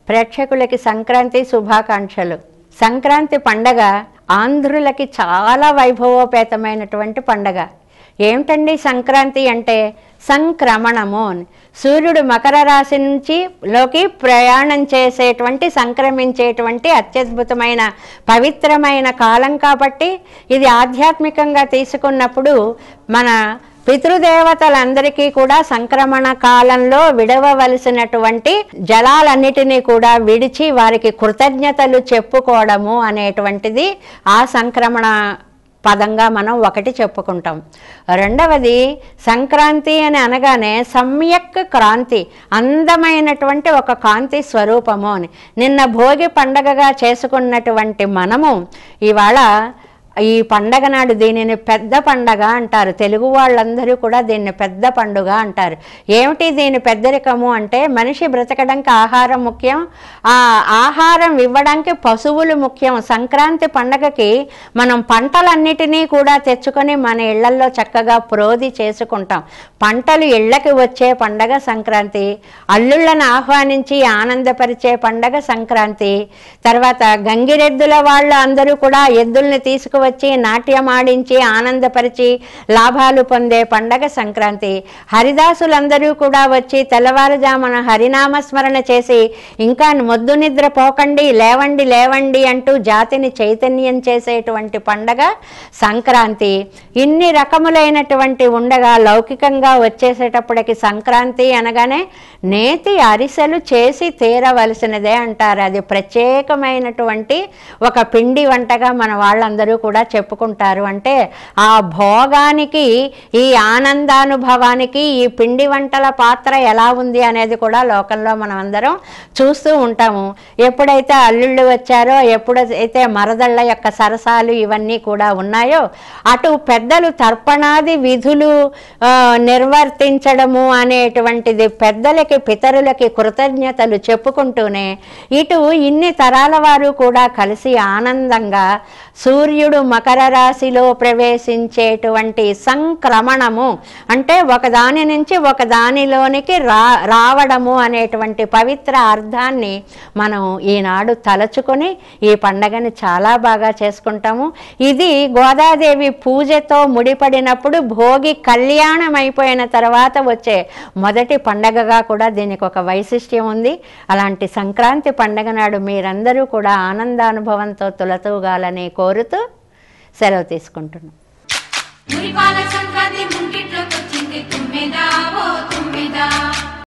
ప్రేక్షకులకి సంక్రాంతి శుభాకాంక్షలు. సంక్రాంతి పండగ ఆంధ్రులకి చాలా వైభవోపేతమైనటువంటి పండగ. ఏమిటండి సంక్రాంతి అంటే? సంక్రమణము. సూర్యుడు మకర రాశి నుంచి లోకి ప్రయాణం చేసేటువంటి సంక్రమించేటువంటి అత్యద్భుతమైన పవిత్రమైన కాలం కాబట్టి ఇది ఆధ్యాత్మికంగా తీసుకున్నప్పుడు మన పితృదేవతలందరికీ కూడా సంక్రమణ కాలంలో విడవవలసినటువంటి జలాలన్నిటినీ కూడా విడిచి వారికి కృతజ్ఞతలు చెప్పుకోవడము అనేటువంటిది ఆ సంక్రమణ పదంగా మనం ఒకటి చెప్పుకుంటాం. రెండవది సంక్రాంతి అని అనగానే సమ్యక్ క్రాంతి, అందమైనటువంటి ఒక కాంతి స్వరూపము అని. నిన్న భోగి పండగగా చేసుకున్నటువంటి మనము ఇవాళ ఈ పండగ నాడు దీనిని పెద్ద పండగ అంటారు. తెలుగు వాళ్ళందరూ కూడా దీన్ని పెద్ద పండుగ అంటారు. ఏమిటి దీని పెద్దరికము అంటే, మనిషి బ్రతకడానికి ఆహారం ముఖ్యం, ఆ ఆహారం ఇవ్వడానికి పశువులు ముఖ్యం. సంక్రాంతి పండగకి మనం పంటలన్నిటినీ కూడా తెచ్చుకొని మన ఇళ్లల్లో చక్కగా ప్రోది చేసుకుంటాం. పంటలు ఇళ్లకి వచ్చే పండగ సంక్రాంతి. అల్లుళ్ళను ఆహ్వానించి ఆనందపరిచే పండగ సంక్రాంతి. తర్వాత గంగిరెద్దుల వాళ్ళు అందరూ కూడా ఎద్దుల్ని తీసుకువచ్చి నాట్యమాడించి ఆనందపరిచి లాభాలు పొందే పండగ సంక్రాంతి. హరిదాసులందరూ కూడా వచ్చి తెల్లవారుజామున హరినామస్మరణ చేసి ఇంకా మొద్దు నిద్ర పోకండి, లేవండి లేవండి అంటూ జాతిని చైతన్యం చేసేటువంటి పండగ సంక్రాంతి. ఇన్ని రకములైనటువంటి ఉండగా లౌకికంగా వచ్చేసేటప్పటికి సంక్రాంతి అనగానే నేతి అరిసెలు చేసి తీరవలసినదే అంటారు. అది ప్రత్యేకమైనటువంటి ఒక పిండి వంటగా మన వాళ్ళందరూ కూడా చెప్పుకుంటారు. అంటే ఆ భోగానికి, ఈ ఆనందానుభవానికి ఈ పిండి వంటల పాత్ర ఎలా ఉంది అనేది కూడా లోకంలో మనం అందరం చూస్తూ ఉంటాము. ఎప్పుడైతే అల్లుళ్ళు వచ్చారో, ఎప్పుడైతే మరదళ్ళ యొక్క సరసాలు ఇవన్నీ కూడా ఉన్నాయో, అటు పెద్దలు తర్పణాది విధులు నిర్వర్తించడము అనేటువంటిది పెద్దలకి పితరులకి కృతజ్ఞతలు చెప్పుకుంటూనే ఇటు ఇన్ని తరాల వారు కూడా కలిసి ఆనందంగా సూర్యుడు మకర రాశిలో ప్రవేశించేటువంటి సంక్రమణము అంటే ఒకదాని నుంచి ఒకదానిలోనికి రావడము అనేటువంటి పవిత్ర అర్థాన్ని మనం ఈనాడు తలచుకొని ఈ పండగని చాలా బాగా చేసుకుంటాము. ఇది గోదాదేవి పూజతో ముడిపడినప్పుడు భోగి కళ్యాణం అయిపోయిన తర్వాత వచ్చే మొదటి పండగగా కూడా దీనికి ఒక వైశిష్ట్యం ఉంది. అలాంటి సంక్రాంతి పండగ నాడు మీరందరూ కూడా ఆనందానుభవంతో తులతూగాలని కోరుతూ సెలవు తీసుకుంటున్నాం.